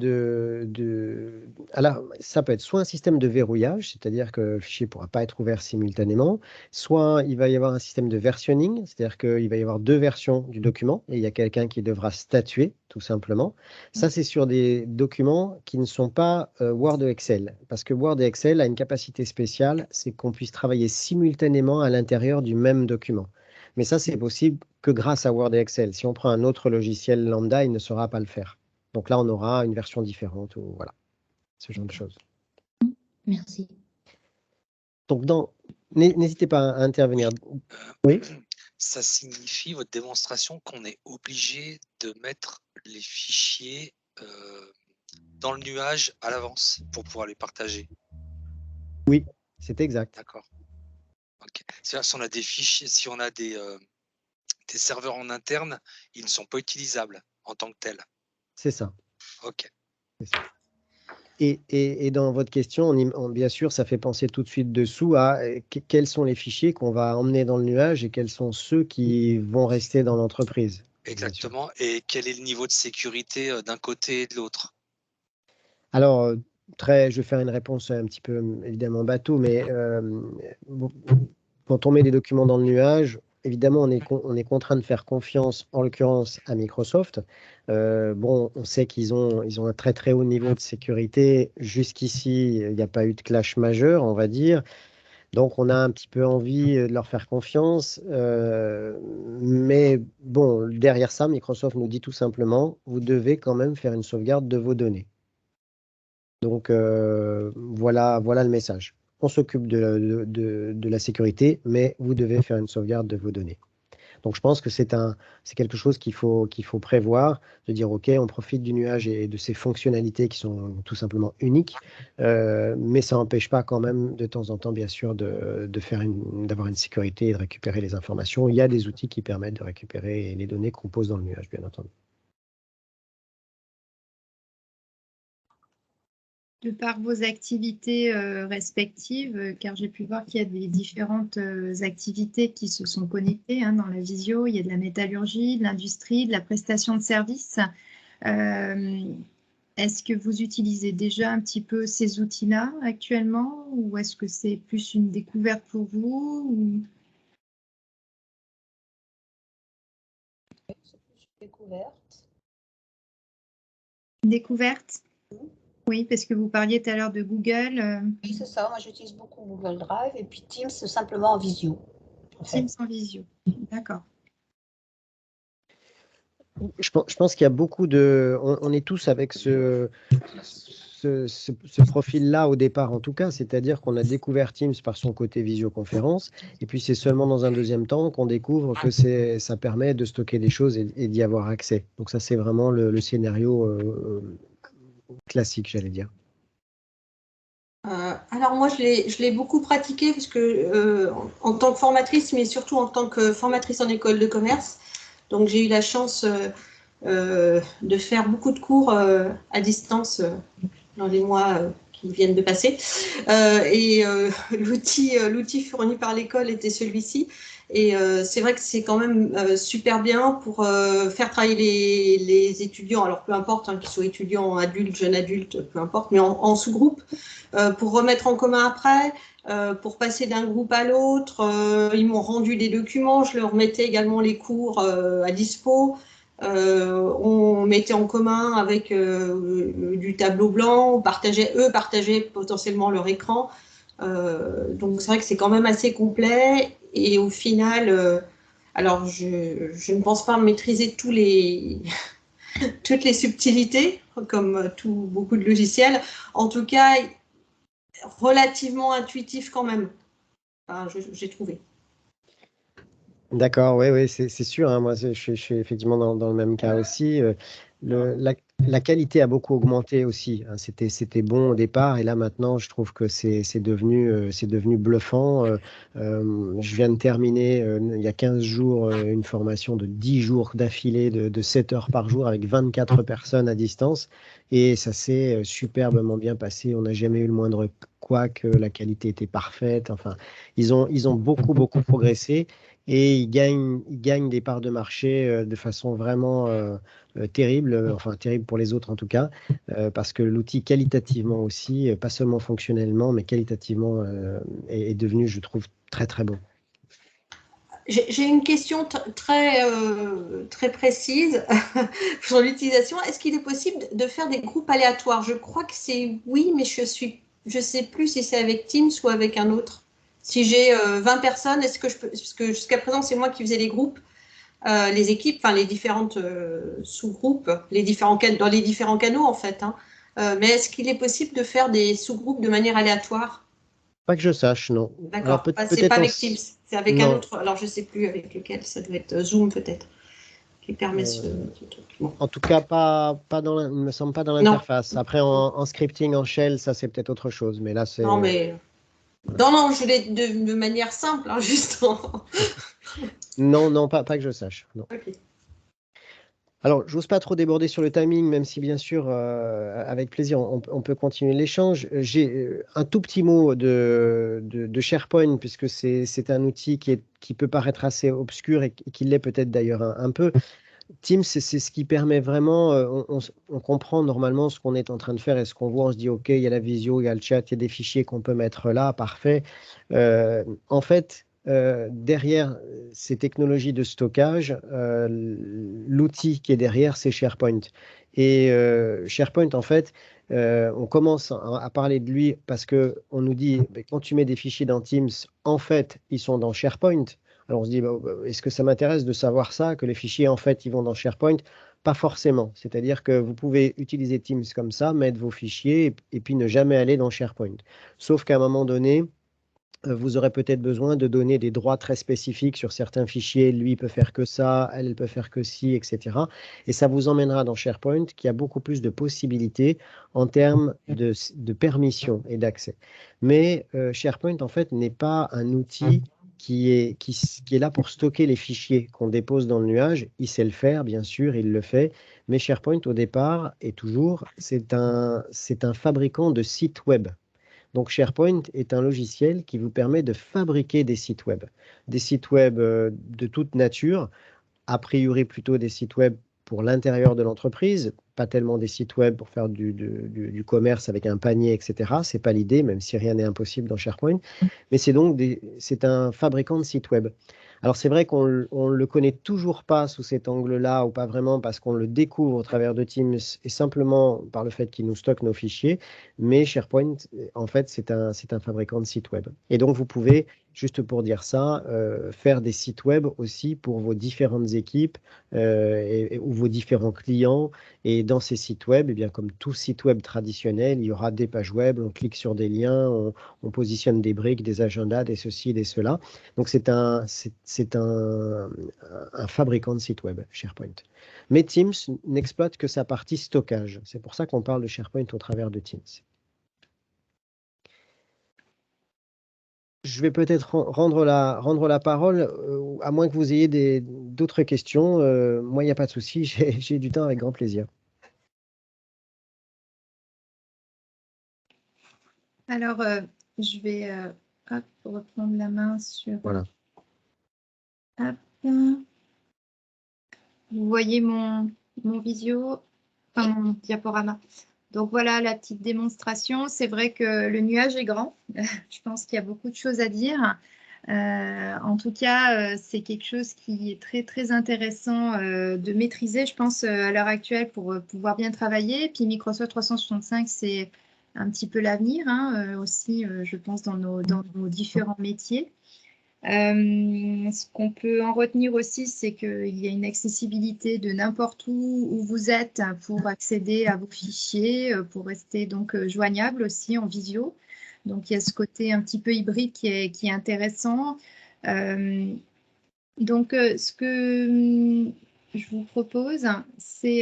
alors, ça peut être soit un système de verrouillage, c'est-à-dire que le fichier ne pourra pas être ouvert simultanément, soit il va y avoir un système de versionning, c'est-à-dire qu'il va y avoir 2 versions du document et il y a quelqu'un qui devra statuer, tout simplement. Ça, c'est sur des documents qui ne sont pas Word et Excel, parce que Word et Excel a une capacité spéciale, c'est qu'on puisse travailler simultanément à l'intérieur du même document. Mais ça, c'est possible que grâce à Word et Excel. Si on prend un autre logiciel lambda, il ne saura pas le faire. Donc là, on aura une version différente ou voilà, ce genre de choses. Merci. Donc, n'hésitez pas à intervenir. Oui. Ça signifie, votre démonstration, qu'on est obligé de mettre les fichiers dans le nuage à l'avance pour pouvoir les partager. Oui, c'est exact. D'accord. Okay. Si on a des fichiers, si on a des serveurs en interne, ils ne sont pas utilisables en tant que tels. C'est ça. OK. Ça. Et dans votre question, bien sûr, ça fait penser tout de suite dessous à quels sont les fichiers qu'on va emmener dans le nuage et quels sont ceux qui vont rester dans l'entreprise. Exactement. Et quel est le niveau de sécurité d'un côté et de l'autre? Alors, je vais faire une réponse un petit peu évidemment bateau, mais quand on met des documents dans le nuage, évidemment, on est contraint de faire confiance, en l'occurrence, à Microsoft. Bon, on sait qu'ils ont un très haut niveau de sécurité. Jusqu'ici, il n'y a pas eu de clash majeur, on va dire. Donc, on a un petit peu envie de leur faire confiance. Mais bon, derrière ça, Microsoft nous dit tout simplement, vous devez quand même faire une sauvegarde de vos données. Donc, voilà le message. On s'occupe de la sécurité, mais vous devez faire une sauvegarde de vos données. Donc, je pense que c'est quelque chose qu'il faut prévoir, de dire, OK, on profite du nuage et de ses fonctionnalités qui sont tout simplement uniques, mais ça n'empêche pas quand même de temps en temps, bien sûr, d'avoir une sécurité et de récupérer les informations. Il y a des outils qui permettent de récupérer les données qu'on pose dans le nuage, bien entendu. De par vos activités respectives, car j'ai pu voir qu'il y a des différentes activités qui se sont connectées dans la visio. Il y a de la métallurgie, de l'industrie, de la prestation de services. Est-ce que vous utilisez déjà un petit peu ces outils-là actuellement ou est-ce que c'est plus une découverte pour vous C'est plus une découverte. Une découverte? Oui, parce que vous parliez tout à l'heure de Google. Oui, c'est ça. Moi, j'utilise beaucoup Google Drive et puis Teams simplement en visio. Teams en visio. D'accord. Je pense qu'il y a beaucoup de... On est tous avec ce profil-là au départ, en tout cas, c'est-à-dire qu'on a découvert Teams par son côté visioconférence, et puis c'est seulement dans un deuxième temps qu'on découvre que ça permet de stocker des choses et d'y avoir accès. Donc ça, c'est vraiment le scénario classique, j'allais dire. Alors moi, je l'ai beaucoup pratiqué parce que en tant que formatrice, mais surtout en tant que formatrice en école de commerce. Donc j'ai eu la chance de faire beaucoup de cours à distance dans les mois qui viennent de passer. L'outil fourni par l'école était celui-ci. Et c'est vrai que c'est quand même super bien pour faire travailler les étudiants, alors peu importe qu'ils soient étudiants, adultes, jeunes adultes, peu importe, mais en sous-groupe, pour remettre en commun après, pour passer d'un groupe à l'autre. Ils m'ont rendu des documents, je leur mettais également les cours à dispo. On mettait en commun avec du tableau blanc, eux partageaient potentiellement leur écran. Donc c'est vrai que c'est quand même assez complet et au final, alors je ne pense pas maîtriser toutes les subtilités comme beaucoup de logiciels. En tout cas, relativement intuitif quand même. Enfin, j'ai trouvé. D'accord, oui, c'est sûr. Moi, je suis effectivement dans le même cas aussi. La qualité a beaucoup augmenté aussi. C'était bon au départ et là maintenant, je trouve que c'est devenu bluffant. Je viens de terminer il y a 15 jours une formation de 10 jours d'affilée de 7 heures par jour avec 24 personnes à distance et ça s'est superbement bien passé. On n'a jamais eu le moindre couac, la qualité était parfaite. Enfin, ils ont beaucoup progressé. Et ils gagnent des parts de marché de façon vraiment terrible, enfin terrible pour les autres en tout cas, parce que l'outil qualitativement aussi, pas seulement fonctionnellement, mais qualitativement est devenu, je trouve, très bon. J'ai une question très précise sur l'utilisation. Est-ce qu'il est possible de faire des groupes aléatoires? Je crois que c'est oui, mais je sais plus si c'est avec Teams ou avec un autre. Si j'ai 20 personnes, est-ce que je peux, parce que jusqu'à présent, c'est moi qui faisais les groupes, les équipes, enfin les différentes sous-groupes, dans les différents canaux en fait. Mais est-ce qu'il est possible de faire des sous-groupes de manière aléatoire? Pas que je sache, non. D'accord. C'est pas avec Teams, c'est avec un autre. Alors je sais plus avec lequel. Ça doit être Zoom peut-être qui permet ce truc. Bon. En tout cas, il ne me semble pas dans l'interface. Après, en scripting, en shell, ça c'est peut-être autre chose. Mais là, c'est. Non, mais. Non, je l'ai de manière simple, juste Non, pas que je sache. Non. Okay. Alors, j'ose pas trop déborder sur le timing, même si bien sûr, avec plaisir, on peut continuer l'échange. J'ai un tout petit mot de SharePoint, puisque c'est un outil qui peut paraître assez obscur et qui l'est peut-être d'ailleurs un peu. Teams, c'est ce qui permet vraiment, on comprend normalement ce qu'on est en train de faire et ce qu'on voit, on se dit, OK, il y a la visio, il y a le chat, il y a des fichiers qu'on peut mettre là, parfait. En fait, derrière ces technologies de stockage, l'outil qui est derrière, c'est SharePoint. Et SharePoint, en fait, on commence à parler de lui parce qu'on nous dit, quand tu mets des fichiers dans Teams, en fait, ils sont dans SharePoint. Alors on se dit, est-ce que ça m'intéresse de savoir ça, que les fichiers, en fait, ils vont dans SharePoint? Pas forcément. C'est-à-dire que vous pouvez utiliser Teams comme ça, mettre vos fichiers et puis ne jamais aller dans SharePoint. Sauf qu'à un moment donné, vous aurez peut-être besoin de donner des droits très spécifiques sur certains fichiers. Lui peut faire que ça, elle peut faire que ci, etc. Et ça vous emmènera dans SharePoint qui a beaucoup plus de possibilités en termes de permissions et d'accès. Mais SharePoint, en fait, n'est pas un outil qui est là pour stocker les fichiers qu'on dépose dans le nuage. Il sait le faire, bien sûr, il le fait. Mais SharePoint, au départ, et toujours, c'est un fabricant de sites web. Donc SharePoint est un logiciel qui vous permet de fabriquer des sites web. Des sites web de toute nature, a priori plutôt des sites web pour l'intérieur de l'entreprise, pas tellement des sites web pour faire du commerce avec un panier, etc. Ce n'est pas l'idée, même si rien n'est impossible dans SharePoint. Mais c'est un fabricant de sites web. Alors c'est vrai qu'on ne le connaît toujours pas sous cet angle-là, ou pas vraiment, parce qu'on le découvre au travers de Teams et simplement par le fait qu'il nous stocke nos fichiers. Mais SharePoint, en fait, c'est un fabricant de sites web. Et donc vous pouvez, juste pour dire ça, faire des sites web aussi pour vos différentes équipes ou vos différents clients. Et dans ces sites web, eh bien, comme tout site web traditionnel, il y aura des pages web, on clique sur des liens, on positionne des briques, des agendas, des ceci, des cela. Donc c'est un fabricant de site web, SharePoint. Mais Teams n'exploite que sa partie stockage. C'est pour ça qu'on parle de SharePoint au travers de Teams. Je vais peut-être rendre la parole, à moins que vous ayez d'autres questions. Moi, il n'y a pas de souci, j'ai du temps avec grand plaisir. Alors, je vais reprendre la main sur... Voilà. Hop. Vous voyez mon visio, enfin mon diaporama. Donc voilà la petite démonstration. C'est vrai que le nuage est grand. Je pense qu'il y a beaucoup de choses à dire. En tout cas, c'est quelque chose qui est très très intéressant de maîtriser, je pense, à l'heure actuelle pour pouvoir bien travailler. Puis Microsoft 365, c'est un petit peu l'avenir aussi, je pense, dans nos différents métiers. Ce qu'on peut en retenir aussi, c'est qu'il y a une accessibilité de n'importe où vous êtes pour accéder à vos fichiers, pour rester donc joignable aussi en visio. Donc il y a ce côté un petit peu hybride qui est intéressant. Donc ce que je vous propose, c'est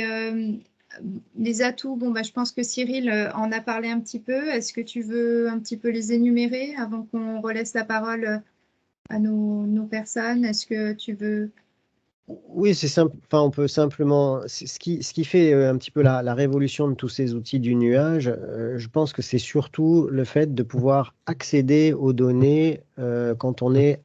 les atouts. Bon, bah, je pense que Cyril en a parlé un petit peu. Est-ce que tu veux un petit peu les énumérer avant qu'on relaisse la parole à nos personnes? Est-ce que tu veux... Oui, c'est simple. Enfin, on peut simplement. Ce qui fait un petit peu la révolution de tous ces outils du nuage, je pense que c'est surtout le fait de pouvoir accéder aux données quand on est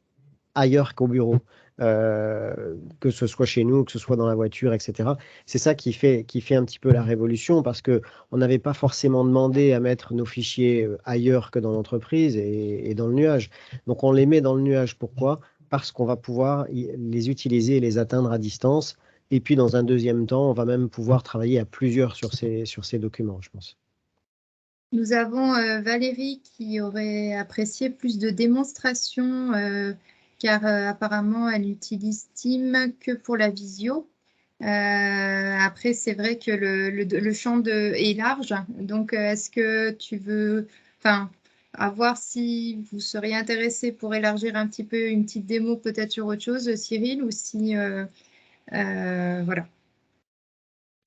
ailleurs qu'au bureau. Que ce soit chez nous, que ce soit dans la voiture, etc. C'est ça qui fait un petit peu la révolution, parce qu'on n'avait pas forcément demandé à mettre nos fichiers ailleurs que dans l'entreprise et dans le nuage. Donc on les met dans le nuage. Pourquoi? Parce qu'on va pouvoir les utiliser et les atteindre à distance. Et puis dans un deuxième temps, on va même pouvoir travailler à plusieurs sur ces documents, je pense. Nous avons Valérie qui aurait apprécié plus de démonstrations car apparemment elle utilise Teams que pour la visio. Après, c'est vrai que le champ est large. Donc, est-ce que tu veux, enfin, à voir si vous seriez intéressé pour élargir un petit peu une petite démo peut-être sur autre chose, Cyril, ou si, voilà.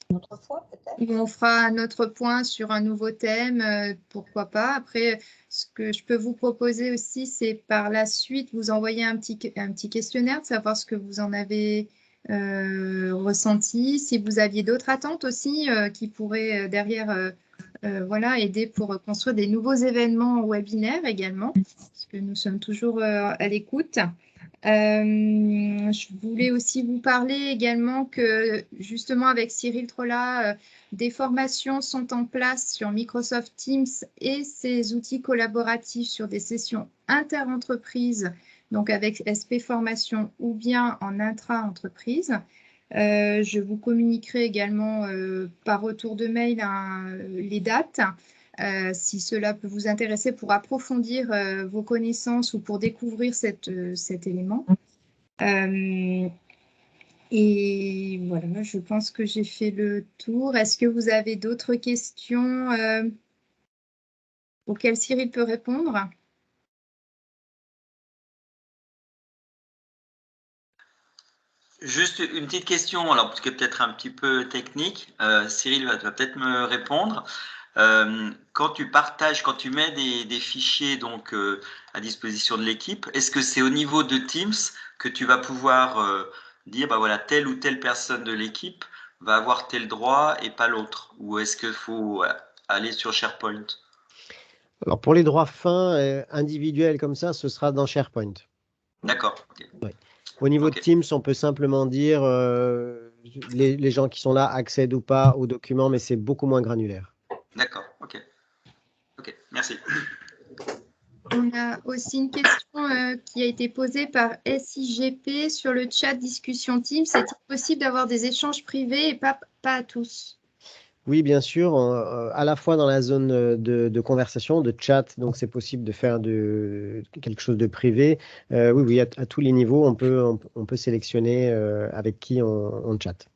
Une autre fois, peut-être. On fera un autre point sur un nouveau thème, pourquoi pas. Après, ce que je peux vous proposer aussi, c'est par la suite vous envoyer un petit questionnaire, de savoir ce que vous en avez ressenti, si vous aviez d'autres attentes aussi qui pourraient derrière voilà, aider pour construire des nouveaux événements webinaires également, parce que nous sommes toujours à l'écoute. Je voulais aussi vous parler également que justement avec Cyril Trolla, des formations sont en place sur Microsoft Teams et ses outils collaboratifs sur des sessions inter-entreprises, donc avec SP Formation ou bien en intra-entreprise. Je vous communiquerai également par retour de mail les dates. Si cela peut vous intéresser pour approfondir vos connaissances ou pour découvrir cet élément. Et voilà, je pense que j'ai fait le tour. Est-ce que vous avez d'autres questions auxquelles Cyril peut répondre? Juste une petite question, alors parce que peut-être un petit peu technique. Cyril va peut-être me répondre. Quand tu partages, quand tu mets des fichiers donc à disposition de l'équipe, est-ce que c'est au niveau de Teams que tu vas pouvoir dire, bah voilà, telle ou telle personne de l'équipe va avoir tel droit et pas l'autre? Ou est-ce qu'il faut aller sur SharePoint? Alors pour les droits fins individuels comme ça, ce sera dans SharePoint. D'accord. Okay. Ouais. Au niveau de Teams, on peut simplement dire les gens qui sont là accèdent ou pas aux documents, mais c'est beaucoup moins granulaire. D'accord, ok. Ok, merci. On a aussi une question qui a été posée par SIGP sur le chat discussion Teams. Est-il possible d'avoir des échanges privés et pas à tous? Oui, bien sûr, à la fois dans la zone de conversation, de chat, donc c'est possible de faire quelque chose de privé. Oui, à tous les niveaux, on peut sélectionner avec qui on chatte.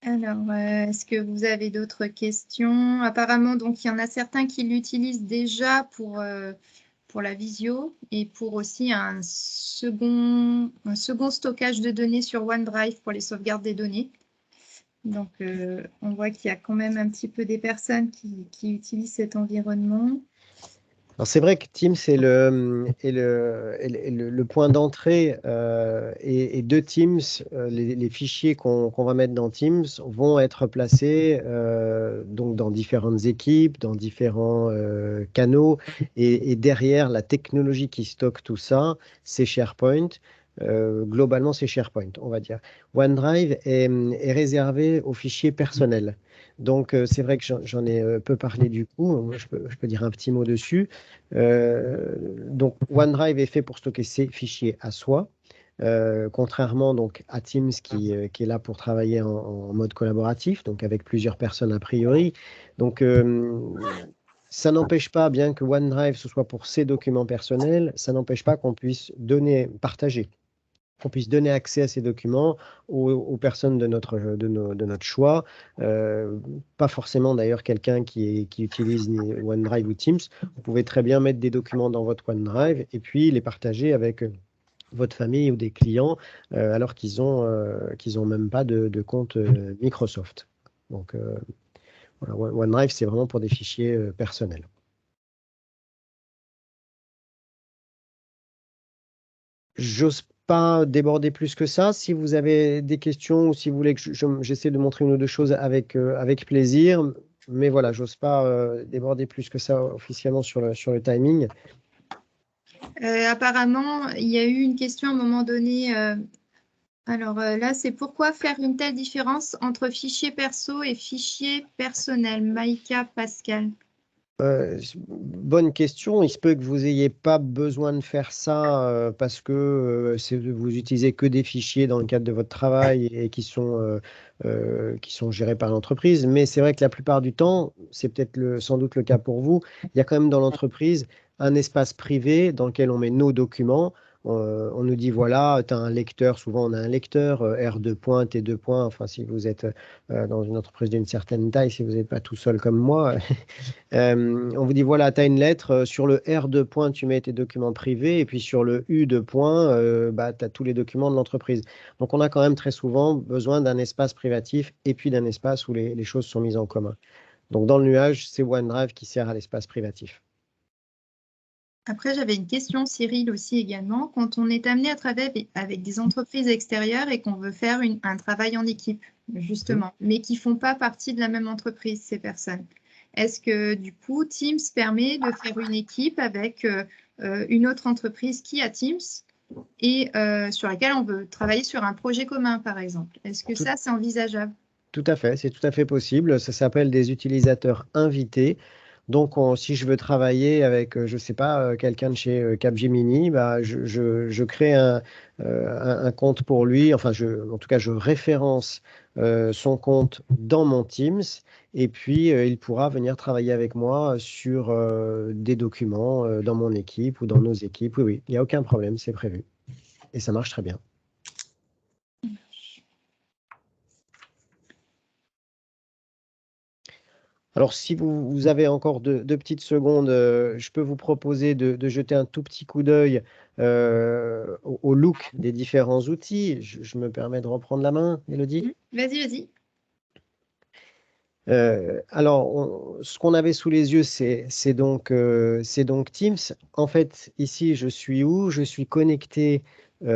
Alors, est-ce que vous avez d'autres questions? Apparemment, donc, il y en a certains qui l'utilisent déjà pour la visio et pour aussi un second stockage de données sur OneDrive pour les sauvegardes des données. Donc, on voit qu'il y a quand même un petit peu des personnes qui utilisent cet environnement. Alors c'est vrai que Teams est le point d'entrée et de Teams, les fichiers qu'on va mettre dans Teams vont être placés donc dans différentes équipes, dans différents canaux et derrière la technologie qui stocke tout ça, c'est SharePoint. Globalement, c'est SharePoint, on va dire. OneDrive est réservé aux fichiers personnels. Donc, c'est vrai que j'en ai peu parlé du coup. Moi, je peux dire un petit mot dessus. Donc, OneDrive est fait pour stocker ses fichiers à soi, contrairement donc à Teams qui est là pour travailler en mode collaboratif, donc avec plusieurs personnes a priori. Donc, ça n'empêche pas, bien que OneDrive ce soit pour ses documents personnels, ça n'empêche pas qu'on puisse partager, qu'on puisse donner accès à ces documents aux personnes de notre choix. Pas forcément d'ailleurs quelqu'un qui utilise ni OneDrive ou Teams. Vous pouvez très bien mettre des documents dans votre OneDrive et puis les partager avec votre famille ou des clients alors qu'ils ont même pas de compte Microsoft. Donc voilà, OneDrive, c'est vraiment pour des fichiers personnels. J'ose pas déborder plus que ça. Si vous avez des questions ou si vous voulez que j'essaie de montrer une ou deux choses avec plaisir, mais voilà, j'ose pas déborder plus que ça officiellement sur le timing. Apparemment, il y a eu une question à un moment donné. Alors là, c'est pourquoi faire une telle différence entre fichier perso et fichier personnel? Maïka Pascal. Bonne question. Il se peut que vous n'ayez pas besoin de faire ça parce que vous utilisez que des fichiers dans le cadre de votre travail et qui sont gérés par l'entreprise. Mais c'est vrai que la plupart du temps, c'est peut-être sans doute le cas pour vous, il y a quand même dans l'entreprise un espace privé dans lequel on met nos documents. On nous dit, voilà, tu as un lecteur, souvent on a un lecteur, R2 points, T2 points, enfin si vous êtes dans une entreprise d'une certaine taille, si vous n'êtes pas tout seul comme moi, on vous dit, voilà, tu as une lettre, sur le R2 points, tu mets tes documents privés, et puis sur le U2 points, tu as tous les documents de l'entreprise. Donc on a quand même très souvent besoin d'un espace privatif et puis d'un espace où les choses sont mises en commun. Donc dans le nuage, c'est OneDrive qui sert à l'espace privatif. Après, j'avais une question, Cyril, aussi également. Quand on est amené à travailler avec des entreprises extérieures et qu'on veut faire un travail en équipe, justement, mais qui ne font pas partie de la même entreprise, ces personnes, est-ce que du coup, Teams permet de faire une équipe avec une autre entreprise qui a Teams et sur laquelle on veut travailler sur un projet commun, par exemple? Est-ce que ça, c'est envisageable? Tout à fait, c'est tout à fait possible. Ça s'appelle des utilisateurs invités. Donc, si je veux travailler avec, je ne sais pas, quelqu'un de chez Capgemini, je crée un compte pour lui. Enfin, en tout cas, je référence son compte dans mon Teams et puis il pourra venir travailler avec moi sur des documents dans mon équipe ou dans nos équipes. Oui, oui, il n'y a aucun problème, c'est prévu. Et ça marche très bien. Alors, si vous avez encore deux petites secondes, je peux vous proposer de jeter un tout petit coup d'œil au look des différents outils. Je me permets de reprendre la main, Élodie. Vas-y, vas-y. Alors, ce qu'on avait sous les yeux, c'est donc Teams. En fait, ici, je suis où? Je suis connecté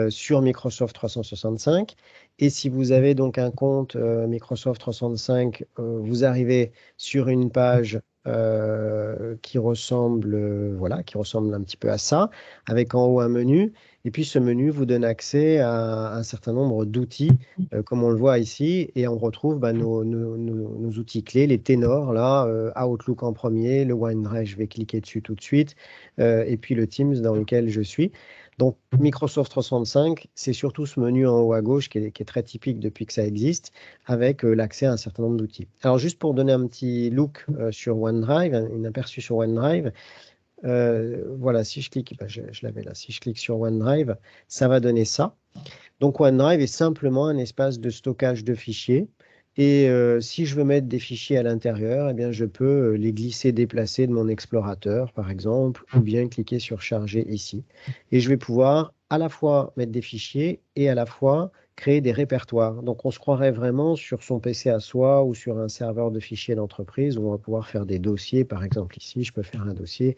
sur Microsoft 365. Et si vous avez donc un compte Microsoft 365, vous arrivez sur une page qui ressemble, voilà, qui ressemble un petit peu à ça, avec en haut un menu. Et puis, ce menu vous donne accès à un certain nombre d'outils comme on le voit ici, et on retrouve nos outils clés, les ténors, là, Outlook en premier, le OneDrive, je vais cliquer dessus tout de suite, et puis le Teams dans lequel je suis. Donc, Microsoft 365, c'est surtout ce menu en haut à gauche qui est très typique depuis que ça existe, avec l'accès à un certain nombre d'outils. Alors, juste pour donner un petit look sur OneDrive, un aperçu sur OneDrive, voilà, si je clique, je l'avais là, si je clique sur OneDrive, ça va donner ça. Donc OneDrive est simplement un espace de stockage de fichiers. Et si je veux mettre des fichiers à l'intérieur, eh bien, je peux les glisser, déplacer de mon explorateur, par exemple, ou bien cliquer sur Charger ici. Et je vais pouvoir à la fois mettre des fichiers et à la fois créer des répertoires. Donc on se croirait vraiment sur son PC à soi ou sur un serveur de fichiers d'entreprise où on va pouvoir faire des dossiers. Par exemple ici, je peux faire un dossier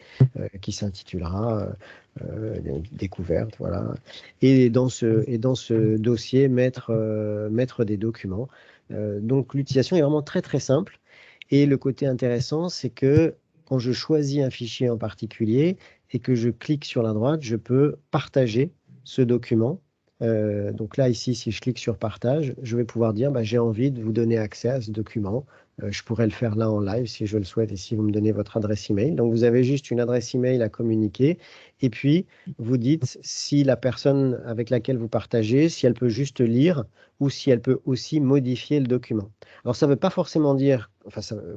qui s'intitulera découverte, voilà. Et dans ce dossier, mettre des documents. Donc l'utilisation est vraiment très très simple. Et le côté intéressant, c'est que quand je choisis un fichier en particulier et que je clique sur la droite, je peux partager ce document. Donc là, ici, si je clique sur partage, je vais pouvoir dire j'ai envie de vous donner accès à ce document. Je pourrais le faire là en live si je le souhaite et si vous me donnez votre adresse email. Donc vous avez juste une adresse email à communiquer et puis vous dites si la personne avec laquelle vous partagez, si elle peut juste lire ou si elle peut aussi modifier le document. Alors ça ne veut pas forcément dire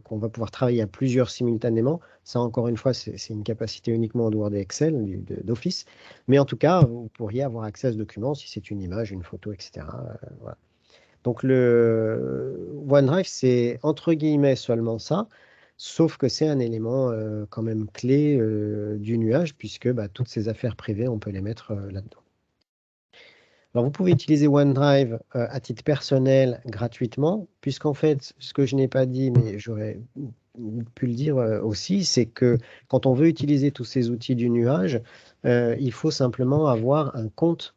qu'on va pouvoir travailler à plusieurs simultanément. Ça, encore une fois, c'est une capacité uniquement en Word et Excel, d'Office. Mais en tout cas, vous pourriez avoir accès à ce document si c'est une image, une photo, etc. Voilà. Donc le OneDrive, c'est entre guillemets seulement ça, sauf que c'est un élément quand même clé du nuage, puisque toutes ces affaires privées, on peut les mettre là-dedans. Alors, vous pouvez utiliser OneDrive à titre personnel gratuitement, puisqu'en fait, ce que je n'ai pas dit, mais j'aurais pu le dire aussi, c'est que quand on veut utiliser tous ces outils du nuage, il faut simplement avoir un compte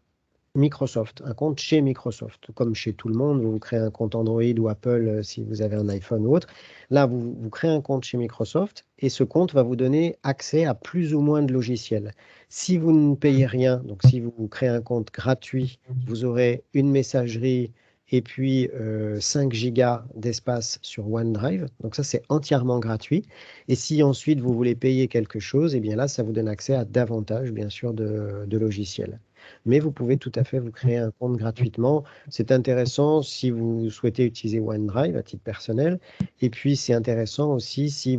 Microsoft, un compte chez Microsoft. Comme chez tout le monde, vous créez un compte Android ou Apple si vous avez un iPhone ou autre. Là, vous créez un compte chez Microsoft et ce compte va vous donner accès à plus ou moins de logiciels. Si vous ne payez rien, donc si vous créez un compte gratuit, vous aurez une messagerie et puis 5 gigas d'espace sur OneDrive. Donc ça, c'est entièrement gratuit. Et si ensuite vous voulez payer quelque chose, eh bien là, ça vous donne accès à davantage, bien sûr, de logiciels. Mais vous pouvez tout à fait vous créer un compte gratuitement. C'est intéressant si vous souhaitez utiliser OneDrive à titre personnel. Et puis, c'est intéressant aussi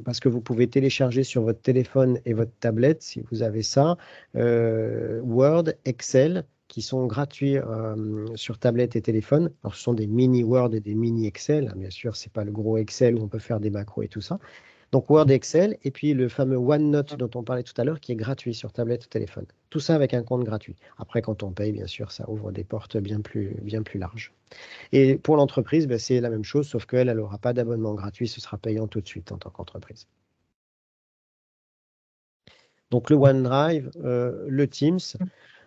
parce que vous pouvez télécharger sur votre téléphone et votre tablette, si vous avez ça, Word, Excel, qui sont gratuits sur tablette et téléphone. Alors, ce sont des mini Word et des mini Excel. Bien sûr, ce n'est pas le gros Excel où on peut faire des macros et tout ça. Donc Word, Excel, et puis le fameux OneNote dont on parlait tout à l'heure, qui est gratuit sur tablette ou téléphone. Tout ça avec un compte gratuit. Après, quand on paye, bien sûr, ça ouvre des portes bien plus larges. Et pour l'entreprise, c'est la même chose, sauf qu'elle n'aura pas d'abonnement gratuit, ce sera payant tout de suite en tant qu'entreprise. Donc le OneDrive, le Teams.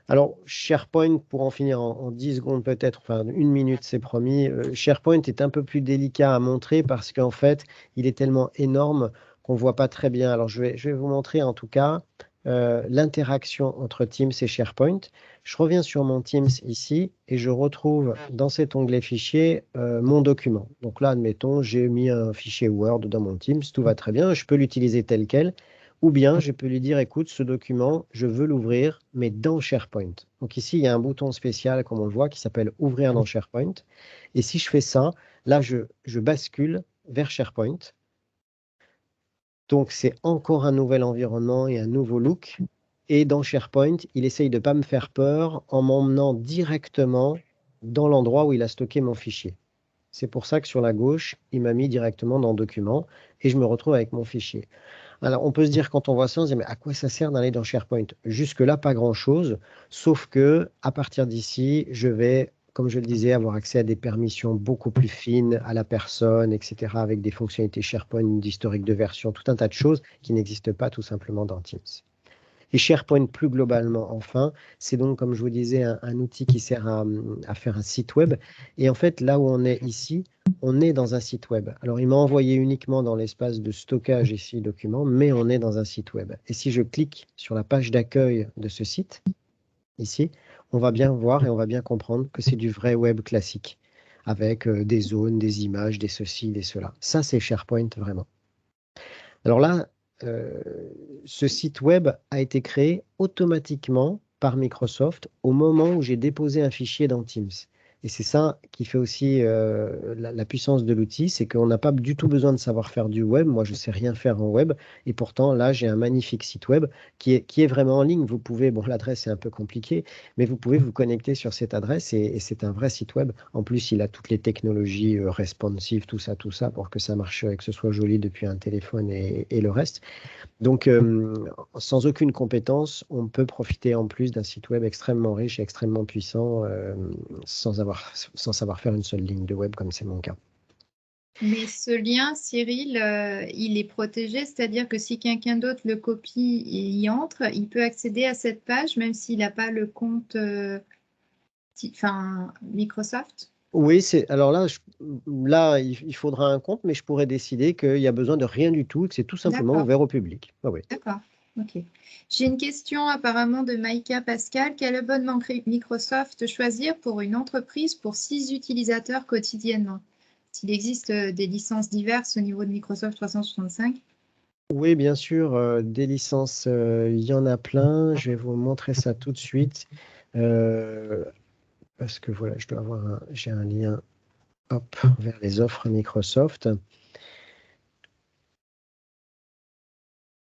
Alors, SharePoint, pour en finir en 10 secondes peut-être, enfin 1 minute, c'est promis. SharePoint est un peu plus délicat à montrer parce qu'en fait, il est tellement énorme qu'on ne voit pas très bien. Alors, je vais vous montrer en tout cas l'interaction entre Teams et SharePoint. Je reviens sur mon Teams ici et je retrouve dans cet onglet fichier mon document. Donc là, admettons, j'ai mis un fichier Word dans mon Teams, tout va très bien, je peux l'utiliser tel quel. Ou bien, je peux lui dire, écoute, ce document, je veux l'ouvrir, mais dans SharePoint. Donc ici, il y a un bouton spécial, comme on le voit, qui s'appelle « Ouvrir dans SharePoint ». Et si je fais ça, là, je bascule vers SharePoint. Donc, c'est encore un nouvel environnement et un nouveau look. Et dans SharePoint, il essaye de ne pas me faire peur en m'emmenant directement dans l'endroit où il a stocké mon fichier. C'est pour ça que sur la gauche, il m'a mis directement dans Documents et je me retrouve avec mon fichier. Alors, on peut se dire, quand on voit ça, on se dit, mais à quoi ça sert d'aller dans SharePoint? Jusque-là, pas grand-chose, sauf que à partir d'ici, je vais, comme je le disais, avoir accès à des permissions beaucoup plus fines à la personne, etc., avec des fonctionnalités SharePoint, d'historique de version, tout un tas de choses qui n'existent pas tout simplement dans Teams. Et SharePoint, plus globalement, enfin, c'est donc, comme je vous disais, un outil qui sert à faire un site web. Et en fait, là où on est ici, on est dans un site web. Alors, il m'a envoyé uniquement dans l'espace de stockage ici, document, mais on est dans un site web. Et si je clique sur la page d'accueil de ce site, ici, on va bien voir et on va bien comprendre que c'est du vrai web classique, avec des zones, des images, des ceci, des cela. Ça, c'est SharePoint, vraiment. Alors là, ce site web a été créé automatiquement par Microsoft au moment où j'ai déposé un fichier dans Teams. Et c'est ça qui fait aussi la puissance de l'outil, c'est qu'on n'a pas du tout besoin de savoir faire du web. Moi, je ne sais rien faire en web. Et pourtant, là, j'ai un magnifique site web qui est vraiment en ligne. Vous pouvez, bon, l'adresse est un peu compliquée, mais vous pouvez vous connecter sur cette adresse et c'est un vrai site web. En plus, il a toutes les technologies responsives, tout ça, pour que ça marche, que ce soit joli depuis un téléphone et le reste. Donc, sans aucune compétence, on peut profiter en plus d'un site web extrêmement riche et extrêmement puissant sans savoir faire une seule ligne de web comme c'est mon cas. Mais ce lien, Cyril, il est protégé, c'est-à-dire que si quelqu'un d'autre le copie et y entre, il peut accéder à cette page même s'il n'a pas le compte Microsoft? Oui, alors là, il faudra un compte, mais je pourrais décider qu'il n'y a besoin de rien du tout et que c'est tout simplement D'accord. ouvert au public. Ah oui. D'accord, ok. J'ai une question apparemment de Maïka Pascal. Quel abonnement Microsoft choisir pour une entreprise pour 6 utilisateurs quotidiennement? S'il existe des licences diverses au niveau de Microsoft 365? Oui, bien sûr, des licences, il y en a plein. Je vais vous montrer ça tout de suite. Parce que voilà, j'ai un lien vers les offres Microsoft.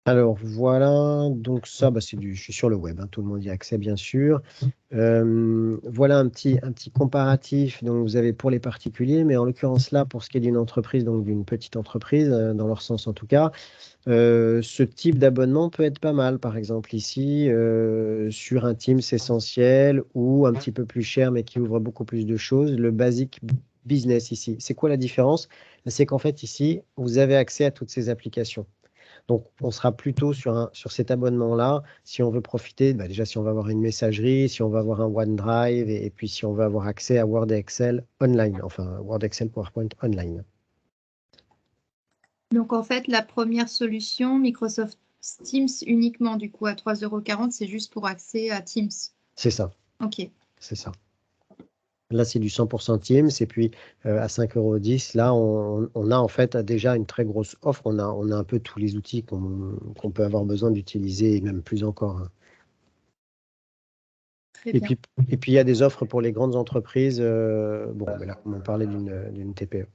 Alors voilà, donc ça, je suis sur le web, hein, tout le monde y a accès bien sûr. Voilà un petit comparatif donc vous avez pour les particuliers, mais en l'occurrence là, pour ce qui est d'une entreprise, donc d'une petite entreprise, dans leur sens en tout cas, ce type d'abonnement peut être pas mal. Par exemple ici, sur un Teams essentiel ou un petit peu plus cher, mais qui ouvre beaucoup plus de choses, le Basic Business ici. C'est quoi la différence? C'est qu'en fait ici, vous avez accès à toutes ces applications. Donc, on sera plutôt sur cet abonnement-là, si on veut profiter, déjà si on va avoir une messagerie, si on va avoir un OneDrive, et puis si on veut avoir accès à Word et Excel online, enfin Word, Excel, PowerPoint online. Donc en fait, la première solution, Microsoft Teams uniquement du coup à 3,40 €, c'est juste pour accès à Teams. C'est ça. Ok. C'est ça. Là, c'est du 100% Teams. Et puis, à 5,10 €, là, on a en fait déjà une très grosse offre. On a un peu tous les outils qu'on peut avoir besoin d'utiliser, et même plus encore. Hein. Très bien. Et puis, il y a des offres pour les grandes entreprises. Bon, mais là, on parlait d'une TPE.